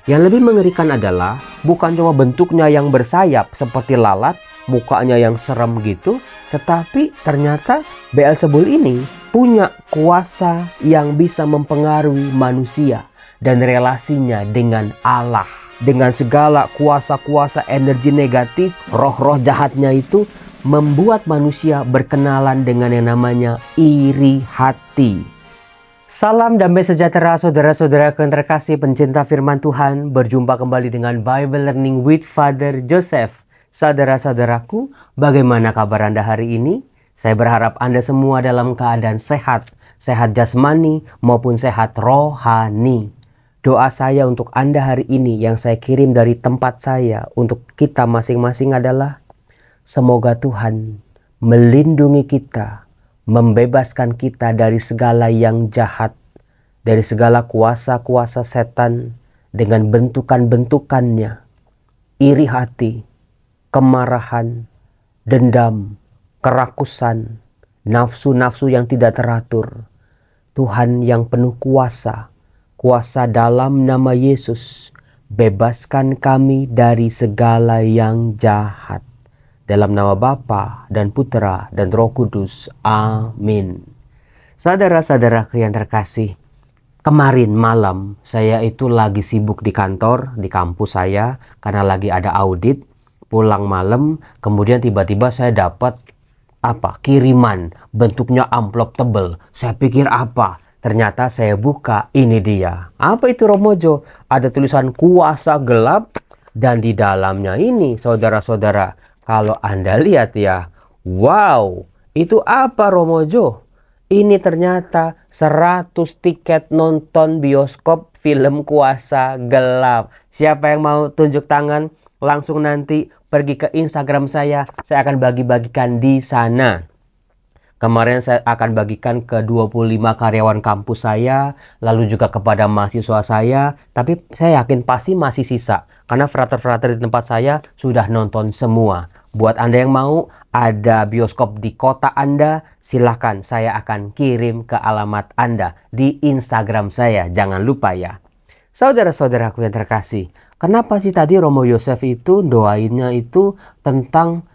Yang lebih mengerikan adalah bukan cuma bentuknya yang bersayap seperti lalat, mukanya yang serem gitu, tetapi ternyata Beelzebul ini punya kuasa yang bisa mempengaruhi manusia dan relasinya dengan Allah. Dengan segala kuasa-kuasa energi negatif, roh-roh jahatnya itu membuat manusia berkenalan dengan yang namanya iri hati. Salam damai sejahtera saudara-saudara yang terkasih pencinta firman Tuhan. Berjumpa kembali dengan Bible Learning with Father Joseph. Saudara-saudaraku, bagaimana kabar Anda hari ini? Saya berharap Anda semua dalam keadaan sehat. Sehat jasmani maupun sehat rohani. Doa saya untuk Anda hari ini yang saya kirim dari tempat saya untuk kita masing-masing adalah semoga Tuhan melindungi kita, membebaskan kita dari segala yang jahat, dari segala kuasa-kuasa setan dengan bentukan-bentukannya, iri hati, kemarahan, dendam, kerakusan, nafsu-nafsu yang tidak teratur. Tuhan yang penuh kuasa, kuasa dalam nama Yesus, bebaskan kami dari segala yang jahat. Dalam nama Bapa dan Putera dan Roh Kudus. Amin. Saudara-saudara yang terkasih, kemarin malam saya itu lagi sibuk di kantor, di kampus saya, karena lagi ada audit. Pulang malam, kemudian tiba-tiba saya dapat kiriman, bentuknya amplop tebel. Saya pikir apa? Ternyata saya buka, ini dia. Apa itu Romojo? Ada tulisan kuasa gelap, dan di dalamnya ini saudara-saudara, kalau Anda lihat ya, wow, itu apa Romojo? Ini ternyata 100 tiket nonton bioskop film Kuasa Gelap. Siapa yang mau tunjuk tangan? Langsung nanti pergi ke Instagram saya akan bagi-bagikan di sana. Kemarin saya akan bagikan ke 25 karyawan kampus saya, lalu juga kepada mahasiswa saya, tapi saya yakin pasti masih sisa, karena frater-frater di tempat saya sudah nonton semua. Buat Anda yang mau ada bioskop di kota Anda, silahkan saya akan kirim ke alamat Anda di Instagram saya. Jangan lupa ya. Saudara-saudaraku yang terkasih, kenapa sih tadi Romo Yosef itu doainnya itu tentang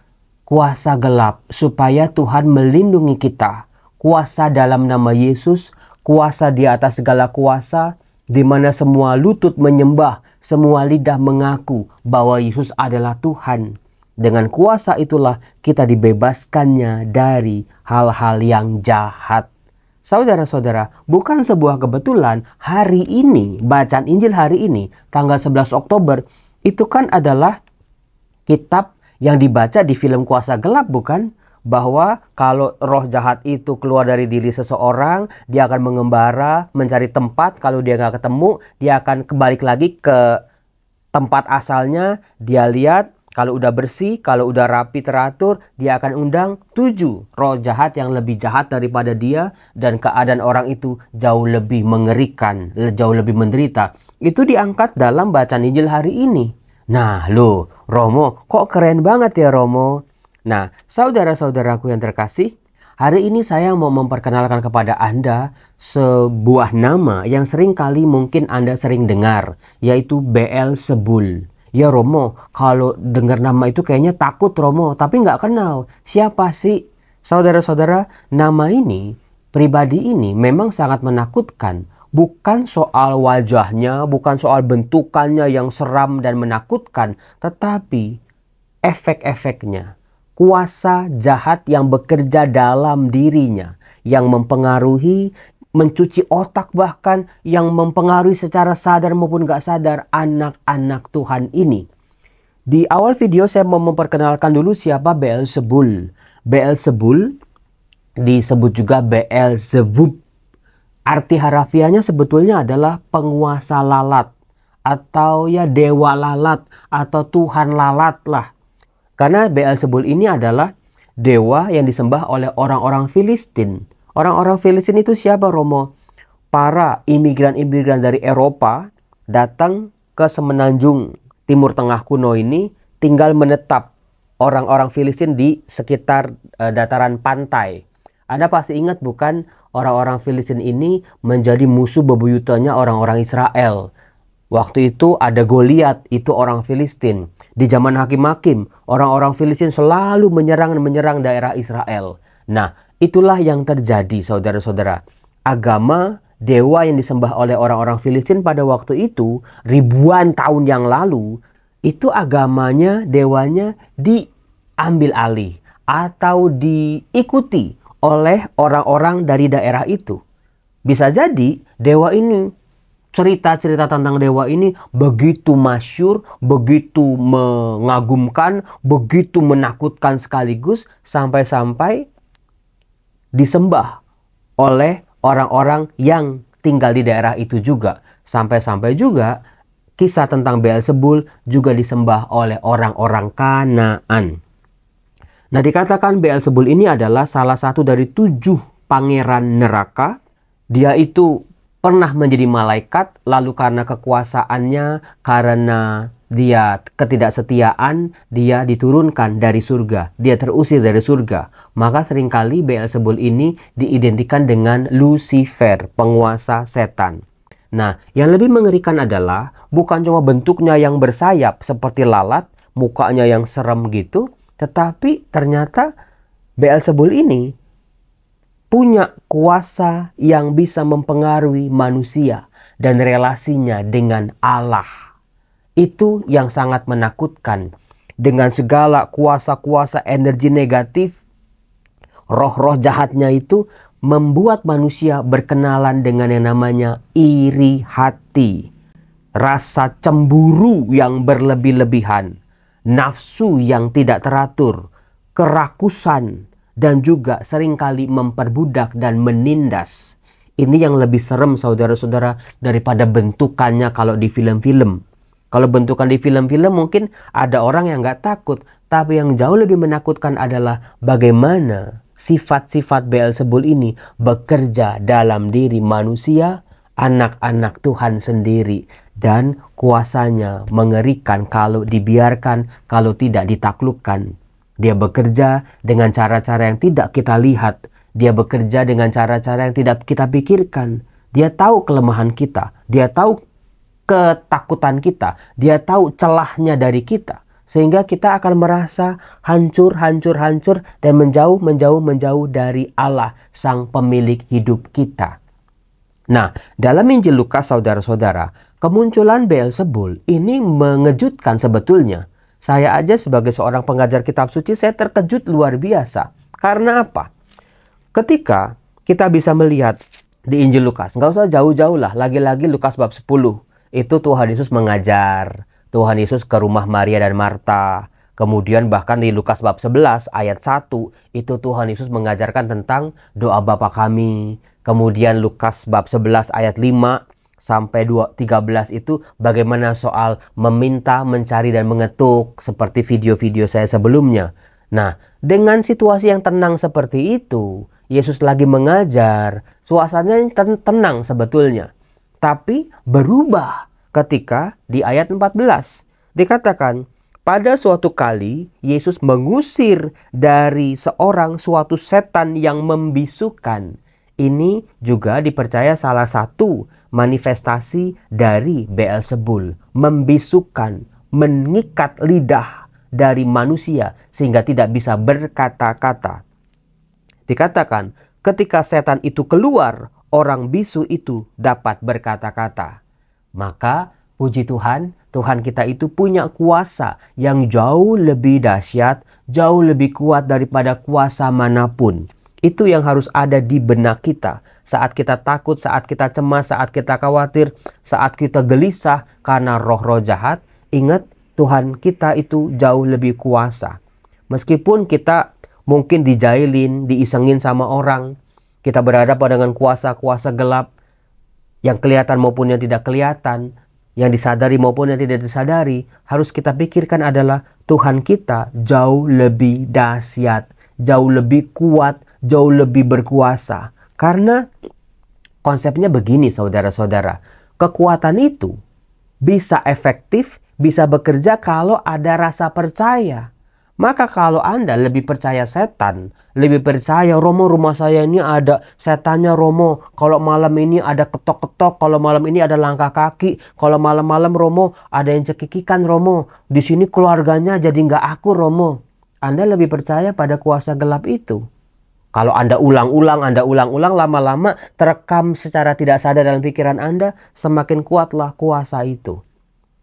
kuasa gelap supaya Tuhan melindungi kita? Kuasa dalam nama Yesus, kuasa di atas segala kuasa, di mana semua lutut menyembah, semua lidah mengaku bahwa Yesus adalah Tuhan. Dengan kuasa itulah kita dibebaskannya dari hal-hal yang jahat. Saudara-saudara, bukan sebuah kebetulan hari ini, bacaan Injil hari ini, tanggal 11 Oktober, itu kan adalah kitab yang dibaca di film Kuasa Gelap, bukan? Bahwa kalau roh jahat itu keluar dari diri seseorang, dia akan mengembara, mencari tempat. Kalau dia nggak ketemu, dia akan kembali lagi ke tempat asalnya. Dia lihat, kalau udah bersih, kalau udah rapi teratur, dia akan undang 7 roh jahat yang lebih jahat daripada dia, dan keadaan orang itu jauh lebih mengerikan, jauh lebih menderita. Itu diangkat dalam bacaan Injil hari ini. Nah, loh, Romo, kok keren banget ya Romo? Nah, saudara-saudaraku yang terkasih, hari ini saya mau memperkenalkan kepada Anda sebuah nama yang sering kali mungkin Anda sering dengar, yaitu Beelzebul. Ya Romo, kalau dengar nama itu kayaknya takut Romo, tapi nggak kenal. Siapa sih? Saudara-saudara, nama ini, pribadi ini memang sangat menakutkan. Bukan soal wajahnya, bukan soal bentukannya yang seram dan menakutkan, tetapi efek-efeknya. Kuasa jahat yang bekerja dalam dirinya, yang mempengaruhi, mencuci otak, bahkan yang mempengaruhi secara sadar maupun gak sadar anak-anak Tuhan ini. Di awal video saya mau memperkenalkan dulu siapa Beelzebul. Beelzebul disebut juga Beelzebub. Arti harafiahnya sebetulnya adalah penguasa lalat, atau ya dewa lalat, atau Tuhan lalat lah. Karena Beelzebul ini adalah dewa yang disembah oleh orang-orang Filistin. Orang-orang Filistin itu siapa Romo? Para imigran-imigran dari Eropa datang ke semenanjung Timur Tengah kuno ini, tinggal menetap. Orang-orang Filistin di sekitar dataran pantai. Anda pasti ingat bukan, orang-orang Filistin ini menjadi musuh bebuyutannya orang-orang Israel. Waktu itu ada Goliat, itu orang Filistin. Di zaman Hakim-Hakim, orang-orang Filistin selalu menyerang daerah Israel. Nah, itulah yang terjadi, saudara-saudara. Agama dewa yang disembah oleh orang-orang Filistin pada waktu itu, ribuan tahun yang lalu, itu agamanya, dewanya diambil alih atau diikuti oleh orang-orang dari daerah itu. Bisa jadi dewa ini, cerita-cerita tentang dewa ini begitu masyhur, begitu mengagumkan, begitu menakutkan sekaligus, sampai-sampai disembah oleh orang-orang yang tinggal di daerah itu juga. Sampai-sampai juga kisah tentang Beelzebul juga disembah oleh orang-orang Kanaan. Nah, dikatakan Beelzebul ini adalah salah satu dari 7 pangeran neraka. Dia itu pernah menjadi malaikat, lalu karena kekuasaannya, karena dia ketidaksetiaan, dia diturunkan dari surga. Dia terusir dari surga. Maka seringkali Beelzebul ini diidentikan dengan Lucifer, penguasa setan. Nah, yang lebih mengerikan adalah bukan cuma bentuknya yang bersayap seperti lalat, mukanya yang serem gitu, tetapi ternyata Beelzebul ini punya kuasa yang bisa mempengaruhi manusia dan relasinya dengan Allah. Itu yang sangat menakutkan. Dengan segala kuasa-kuasa energi negatif, roh-roh jahatnya itu membuat manusia berkenalan dengan yang namanya iri hati, rasa cemburu yang berlebih-lebihan, nafsu yang tidak teratur, kerakusan, dan juga seringkali memperbudak dan menindas. Ini yang lebih serem, saudara-saudara, daripada bentukannya kalau di film-film. Kalau bentukan di film-film mungkin ada orang yang nggak takut, tapi yang jauh lebih menakutkan adalah bagaimana sifat-sifat Beelzebul ini bekerja dalam diri manusia, anak-anak Tuhan sendiri. Dan kuasanya mengerikan kalau dibiarkan, kalau tidak ditaklukkan. Dia bekerja dengan cara-cara yang tidak kita lihat. Dia bekerja dengan cara-cara yang tidak kita pikirkan. Dia tahu kelemahan kita. Dia tahu ketakutan kita. Dia tahu celahnya dari kita. Sehingga kita akan merasa hancur dan menjauh dari Allah, sang pemilik hidup kita. Nah, dalam Injil Lukas, saudara-saudara, kemunculan Beelzebul ini mengejutkan sebetulnya. Saya aja sebagai seorang pengajar kitab suci, saya terkejut luar biasa. Karena apa? Ketika kita bisa melihat di Injil Lukas, nggak usah jauh-jauh lah, lagi-lagi Lukas bab 10, itu Tuhan Yesus mengajar. Tuhan Yesus ke rumah Maria dan Marta. Kemudian bahkan di Lukas bab 11 ayat 1 itu Tuhan Yesus mengajarkan tentang doa Bapa kami. Kemudian Lukas bab 11 ayat 5 sampai 13 itu bagaimana soal meminta, mencari dan mengetuk seperti video-video saya sebelumnya. Nah, dengan situasi yang tenang seperti itu, Yesus lagi mengajar, suasananya tenang sebetulnya. Tapi berubah ketika di ayat 14 dikatakan, pada suatu kali Yesus mengusir dari seorang suatu setan yang membisukan. Ini juga dipercaya salah satu manifestasi dari Beelzebul, membisukan, mengikat lidah dari manusia sehingga tidak bisa berkata-kata. Dikatakan, ketika setan itu keluar, orang bisu itu dapat berkata-kata. Maka puji Tuhan, Tuhan kita itu punya kuasa yang jauh lebih dahsyat, jauh lebih kuat daripada kuasa manapun. Itu yang harus ada di benak kita. Saat kita takut, saat kita cemas, saat kita khawatir, saat kita gelisah karena roh-roh jahat, ingat Tuhan kita itu jauh lebih kuasa. Meskipun kita mungkin dijailin, diisengin sama orang, kita berhadapan dengan kuasa-kuasa gelap, yang kelihatan maupun yang tidak kelihatan, yang disadari maupun yang tidak disadari, harus kita pikirkan adalah Tuhan kita jauh lebih dahsyat, jauh lebih kuat, jauh lebih berkuasa. Karena konsepnya begini, saudara-saudara, kekuatan itu bisa efektif, bisa bekerja kalau ada rasa percaya. Maka kalau Anda lebih percaya setan, lebih percaya Romo rumah saya ini ada setannya Romo. Kalau malam ini ada ketok-ketok, kalau malam ini ada langkah kaki, kalau malam-malam Romo ada yang cekikikan Romo. Di sini keluarganya jadi nggak aku Romo. Anda lebih percaya pada kuasa gelap itu. Kalau Anda ulang-ulang, lama-lama terekam secara tidak sadar dalam pikiran Anda, semakin kuatlah kuasa itu.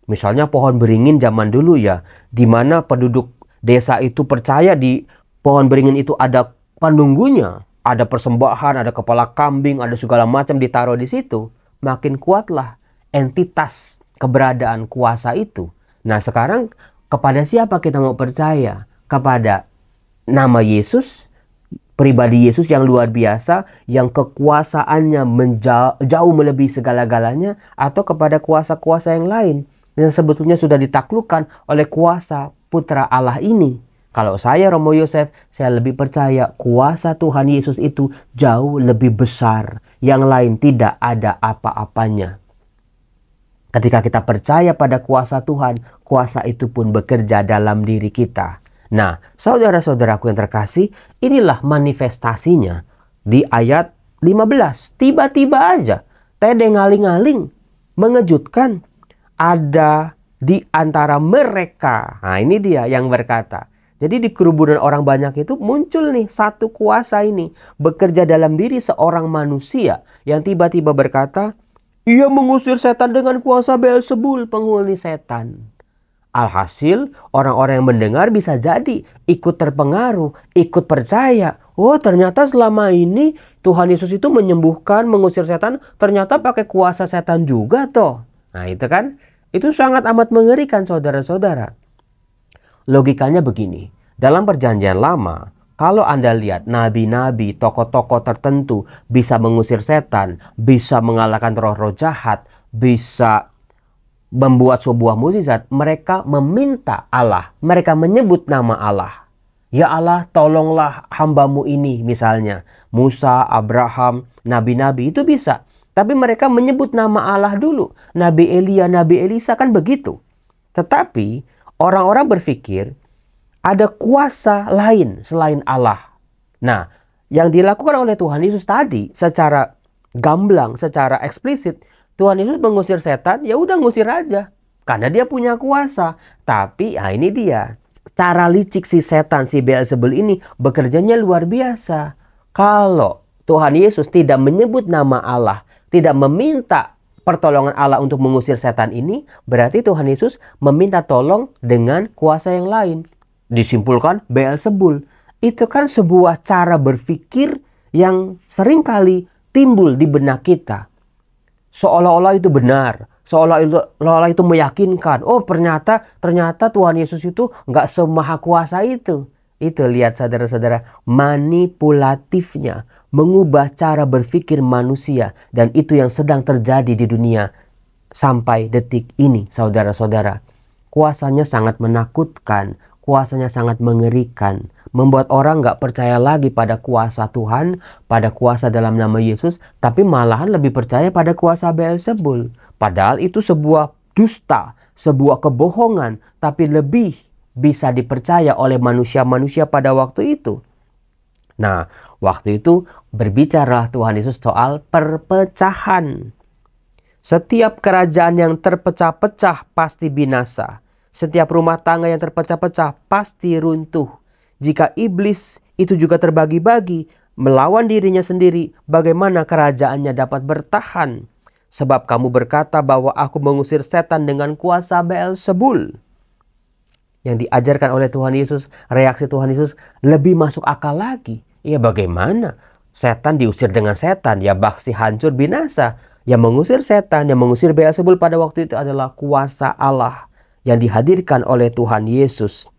Misalnya pohon beringin zaman dulu ya, di mana penduduk desa itu percaya di pohon beringin itu ada penunggunya, ada persembahan, ada kepala kambing, ada segala macam ditaruh di situ. Makin kuatlah entitas keberadaan kuasa itu. Nah sekarang kepada siapa kita mau percaya? Kepada nama Yesus, pribadi Yesus yang luar biasa, yang kekuasaannya jauh melebihi segala-galanya, atau kepada kuasa-kuasa yang lain yang sebetulnya sudah ditaklukkan oleh kuasa Putra Allah ini. Kalau saya Romo Yosef, saya lebih percaya kuasa Tuhan Yesus itu jauh lebih besar. Yang lain tidak ada apa-apanya. Ketika kita percaya pada kuasa Tuhan, kuasa itu pun bekerja dalam diri kita. Nah, saudara-saudaraku yang terkasih, inilah manifestasinya di ayat 15. Tiba-tiba aja, tedeng ngaling-ngaling, mengejutkan, ada di antara mereka. Nah ini dia yang berkata. Jadi di kerumunan orang banyak itu muncul nih satu kuasa ini. Bekerja dalam diri seorang manusia yang tiba-tiba berkata, ia mengusir setan dengan kuasa Beelzebul, penghuni setan. Alhasil orang-orang yang mendengar bisa jadi ikut terpengaruh, ikut percaya. Oh ternyata selama ini Tuhan Yesus itu menyembuhkan, mengusir setan, ternyata pakai kuasa setan juga toh. Nah itu kan, itu sangat amat mengerikan saudara-saudara. Logikanya begini, dalam perjanjian lama, kalau Anda lihat nabi-nabi, tokoh-tokoh tertentu bisa mengusir setan, bisa mengalahkan roh-roh jahat, bisa membuat sebuah mukjizat, mereka meminta Allah, mereka menyebut nama Allah. Ya Allah, tolonglah hambamu ini misalnya. Musa, Abraham, nabi-nabi itu bisa. Tapi mereka menyebut nama Allah dulu. Nabi Elia, Nabi Elisa kan begitu. Tetapi orang-orang berpikir ada kuasa lain selain Allah. Nah, yang dilakukan oleh Tuhan Yesus tadi secara gamblang, secara eksplisit, Tuhan Yesus mengusir setan, ya udah ngusir aja. Karena dia punya kuasa. Tapi ya ini dia. Cara licik si setan, si Beelzebul ini bekerjanya luar biasa. Kalau Tuhan Yesus tidak menyebut nama Allah, tidak meminta pertolongan Allah untuk mengusir setan ini, berarti Tuhan Yesus meminta tolong dengan kuasa yang lain. Disimpulkan Beelzebul. Itu kan sebuah cara berpikir yang seringkali timbul di benak kita. Seolah-olah itu benar, seolah-olah itu meyakinkan. Oh ternyata Tuhan Yesus itu nggak semaha kuasa itu. Itu lihat saudara-saudara, manipulatifnya, mengubah cara berpikir manusia. Dan itu yang sedang terjadi di dunia sampai detik ini saudara-saudara. Kuasanya sangat menakutkan, kuasanya sangat mengerikan. Membuat orang gak percaya lagi pada kuasa Tuhan, pada kuasa dalam nama Yesus, tapi malahan lebih percaya pada kuasa Beelzebul. Padahal itu sebuah dusta, sebuah kebohongan, tapi lebih bisa dipercaya oleh manusia-manusia pada waktu itu. Nah, waktu itu berbicara Tuhan Yesus soal perpecahan. Setiap kerajaan yang terpecah-pecah pasti binasa. Setiap rumah tangga yang terpecah-pecah pasti runtuh. Jika iblis itu juga terbagi-bagi, melawan dirinya sendiri, bagaimana kerajaannya dapat bertahan? Sebab kamu berkata bahwa aku mengusir setan dengan kuasa Beelzebul. Yang diajarkan oleh Tuhan Yesus, reaksi Tuhan Yesus lebih masuk akal lagi. Ya bagaimana? Setan diusir dengan setan, ya pasti hancur binasa. Yang mengusir setan, yang mengusir Beelzebul pada waktu itu adalah kuasa Allah yang dihadirkan oleh Tuhan Yesus.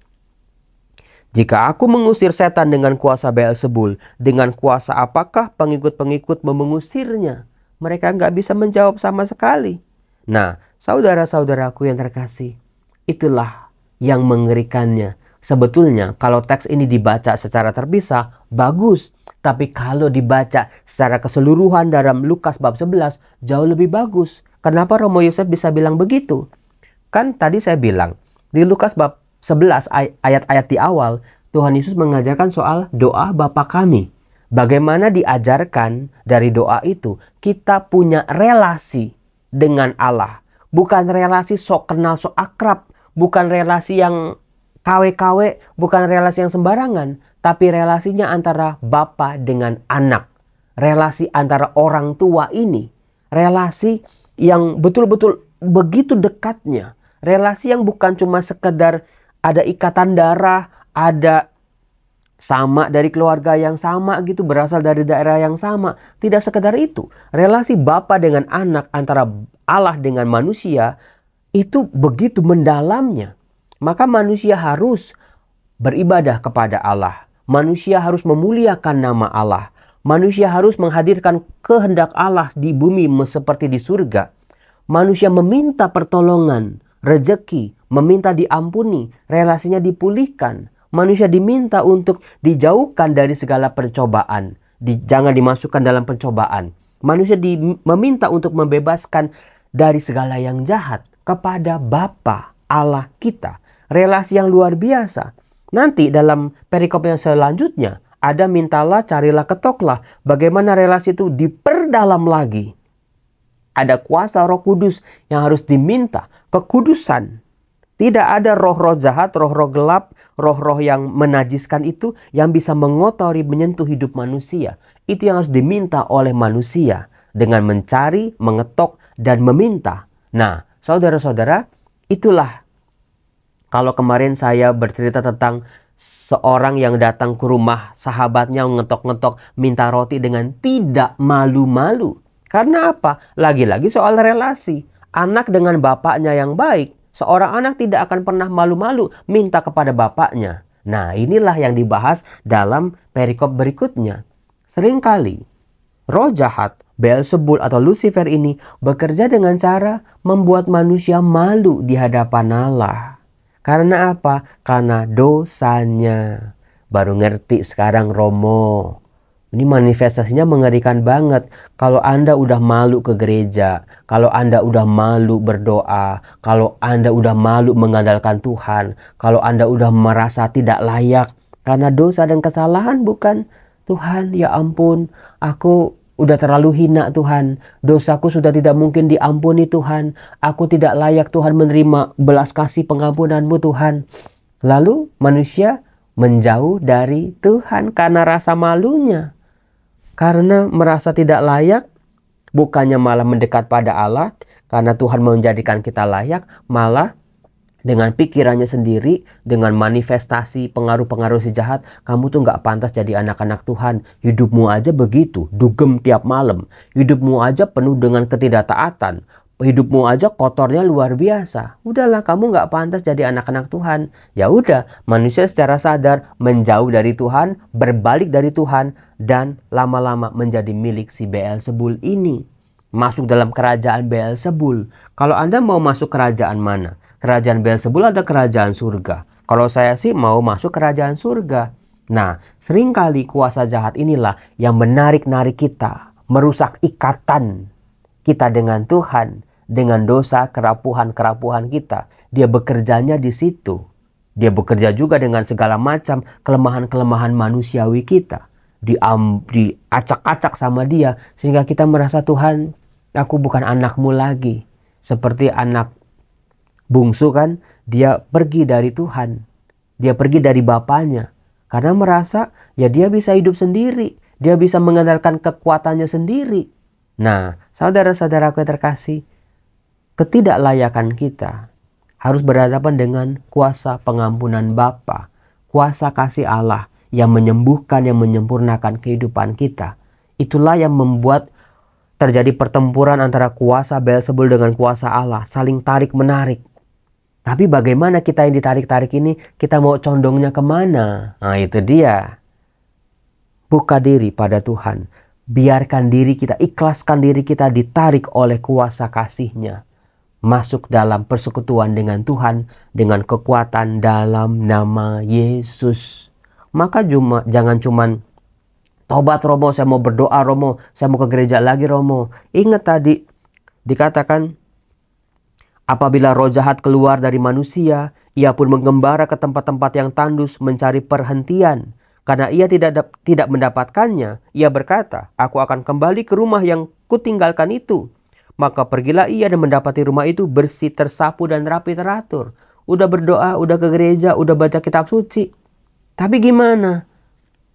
Jika aku mengusir setan dengan kuasa Beelzebul, dengan kuasa apakah pengikut-pengikut mengusirnya? Mereka nggak bisa menjawab sama sekali. Nah, saudara-saudaraku yang terkasih, itulah yang mengerikannya. Sebetulnya kalau teks ini dibaca secara terpisah, bagus. Tapi kalau dibaca secara keseluruhan dalam Lukas bab 11, jauh lebih bagus. Kenapa Romo Yosef bisa bilang begitu? Kan tadi saya bilang, di Lukas bab 11 ayat-ayat di awal, Tuhan Yesus mengajarkan soal doa Bapa kami. Bagaimana diajarkan dari doa itu, kita punya relasi dengan Allah. Bukan relasi sok kenal, sok akrab. Bukan relasi yang KW-KW, bukan relasi yang sembarangan. Tapi relasinya antara Bapa dengan anak. Relasi antara orang tua ini. Relasi yang betul-betul begitu dekatnya. Relasi yang bukan cuma sekedar ada ikatan darah, ada sama dari keluarga yang sama gitu, berasal dari daerah yang sama. Tidak sekedar itu. Relasi Bapa dengan anak, antara Allah dengan manusia, itu begitu mendalamnya. Maka manusia harus beribadah kepada Allah. Manusia harus memuliakan nama Allah. Manusia harus menghadirkan kehendak Allah di bumi seperti di surga. Manusia meminta pertolongan, rejeki, meminta diampuni, relasinya dipulihkan. Manusia diminta untuk dijauhkan dari segala pencobaan. Jangan dimasukkan dalam pencobaan. Manusia meminta untuk membebaskan dari segala yang jahat kepada Bapa Allah kita. Relasi yang luar biasa. Nanti dalam perikop yang selanjutnya ada mintalah, carilah, ketoklah. Bagaimana relasi itu diperdalam lagi. Ada kuasa Roh Kudus yang harus diminta. Kekudusan. Tidak ada roh-roh jahat, roh-roh gelap, roh-roh yang menajiskan itu yang bisa mengotori, menyentuh hidup manusia. Itu yang harus diminta oleh manusia dengan mencari, mengetok, dan meminta. Nah, saudara-saudara, itulah kalau kemarin saya bercerita tentang seorang yang datang ke rumah sahabatnya ngetok-ngetok minta roti dengan tidak malu-malu. Karena apa? Lagi-lagi soal relasi. Anak dengan bapaknya yang baik. Seorang anak tidak akan pernah malu-malu minta kepada bapaknya. Nah, inilah yang dibahas dalam perikop berikutnya. Seringkali roh jahat, Beelzebul atau Lucifer ini bekerja dengan cara membuat manusia malu di hadapan Allah. Karena apa? Karena dosanya. Baru ngerti sekarang Romo. Ini manifestasinya mengerikan banget. Kalau Anda udah malu ke gereja, kalau Anda udah malu berdoa, kalau Anda udah malu mengandalkan Tuhan, kalau Anda udah merasa tidak layak karena dosa dan kesalahan, bukan? Tuhan, ya ampun, aku udah terlalu hina Tuhan. Dosaku sudah tidak mungkin diampuni Tuhan. Aku tidak layak Tuhan menerima belas kasih pengampunanmu Tuhan. Lalu manusia menjauh dari Tuhan karena rasa malunya. Karena merasa tidak layak, bukannya malah mendekat pada Allah, karena Tuhan menjadikan kita layak, malah dengan pikirannya sendiri, dengan manifestasi pengaruh-pengaruh si jahat, kamu tuh gak pantas jadi anak-anak Tuhan. Hidupmu aja begitu, dugem tiap malam. Hidupmu aja penuh dengan ketidaktaatan. Hidupmu aja kotornya luar biasa. Udahlah, kamu gak pantas jadi anak-anak Tuhan. Ya udah, manusia secara sadar menjauh dari Tuhan, berbalik dari Tuhan, dan lama-lama menjadi milik si Beelzebul ini. Masuk dalam kerajaan Beelzebul. Kalau Anda mau masuk kerajaan mana? Kerajaan Beelzebul ada kerajaan surga. Kalau saya sih mau masuk kerajaan surga. Nah, seringkali kuasa jahat inilah yang menarik-narik kita, merusak ikatan kita dengan Tuhan, dengan dosa, kerapuhan-kerapuhan kita. Dia bekerjanya di situ. Dia bekerja juga dengan segala macam kelemahan-kelemahan manusiawi kita. Diacak-acak sama dia sehingga kita merasa, Tuhan, aku bukan anakmu lagi. Seperti anak bungsu kan, dia pergi dari Tuhan. Dia pergi dari bapaknya. Karena merasa ya dia bisa hidup sendiri. Dia bisa mengandalkan kekuatannya sendiri. Nah, saudara-saudaraku yang terkasih, ketidaklayakan kita harus berhadapan dengan kuasa pengampunan Bapa, kuasa kasih Allah yang menyembuhkan, yang menyempurnakan kehidupan kita. Itulah yang membuat terjadi pertempuran antara kuasa Beelzebul dengan kuasa Allah, saling tarik-menarik. Tapi bagaimana kita yang ditarik-tarik ini, kita mau condongnya kemana? Nah, itu dia. Buka diri pada Tuhan. Biarkan diri kita, ikhlaskan diri kita ditarik oleh kuasa kasih-Nya. Masuk dalam persekutuan dengan Tuhan, dengan kekuatan dalam nama Yesus. Maka jangan cuman tobat Romo, saya mau berdoa Romo, saya mau ke gereja lagi Romo. Ingat tadi dikatakan Apabila roh jahat keluar dari manusia, ia pun menggembara ke tempat-tempat yang tandus mencari perhentian. Karena ia tidak mendapatkannya, ia berkata, aku akan kembali ke rumah yang kutinggalkan itu. Maka pergilah ia dan mendapati rumah itu bersih, tersapu, dan rapi teratur. Udah berdoa, udah ke gereja, udah baca kitab suci. Tapi gimana?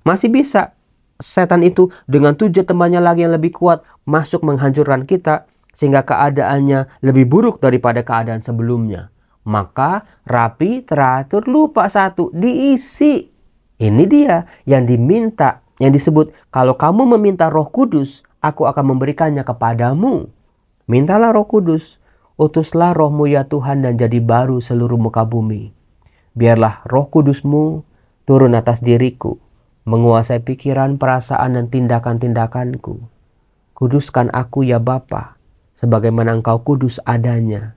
Masih bisa setan itu dengan 7 temannya lagi yang lebih kuat masuk menghancurkan kita, sehingga keadaannya lebih buruk daripada keadaan sebelumnya. Maka rapi, teratur, lupa satu, diisi. Ini dia yang diminta, yang disebut, kalau kamu meminta Roh Kudus, aku akan memberikannya kepadamu. Mintalah Roh Kudus, utuslah Rohmu ya Tuhan dan jadi baru seluruh muka bumi. Biarlah Roh Kudusmu turun atas diriku, menguasai pikiran, perasaan, dan tindakan-tindakanku. Kuduskan aku ya Bapa, sebagaimana Engkau kudus adanya.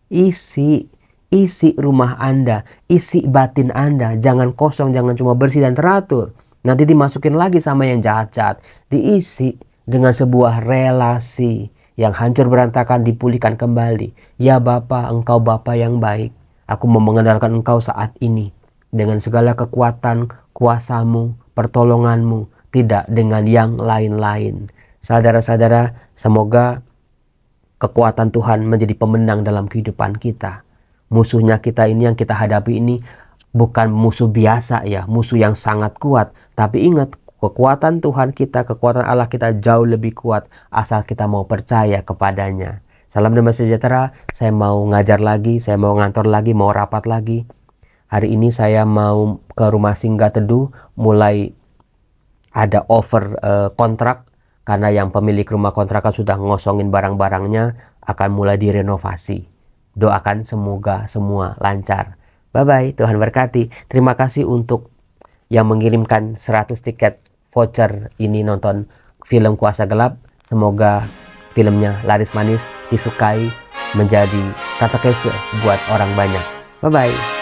Isi rumah Anda, isi batin Anda. Jangan kosong, jangan cuma bersih dan teratur. Nanti dimasukin lagi sama yang jahat-jahat. Diisi dengan sebuah relasi yang hancur berantakan dipulihkan kembali. Ya Bapa, Engkau Bapa yang baik. Aku mau mengandalkan Engkau saat ini. Dengan segala kekuatan, kuasa-Mu, pertolongan-Mu. Tidak dengan yang lain-lain. Saudara-saudara, semoga kekuatan Tuhan menjadi pemenang dalam kehidupan kita. Musuhnya kita ini yang kita hadapi ini bukan musuh biasa ya, musuh yang sangat kuat. Tapi ingat, kekuatan Tuhan kita, kekuatan Allah kita jauh lebih kuat asal kita mau percaya kepadanya. Salam damai sejahtera, saya mau ngajar lagi, saya mau ngantor lagi, mau rapat lagi. Hari ini saya mau ke rumah singgah teduh, mulai ada offer kontrak. Karena yang pemilik rumah kontrakan sudah ngosongin barang-barangnya, akan mulai direnovasi. Doakan semoga semua lancar. Bye-bye, Tuhan berkati. Terima kasih untuk yang mengirimkan 100 tiket voucher ini nonton film Kuasa Gelap. Semoga filmnya laris manis, disukai, menjadi katekese buat orang banyak. Bye-bye.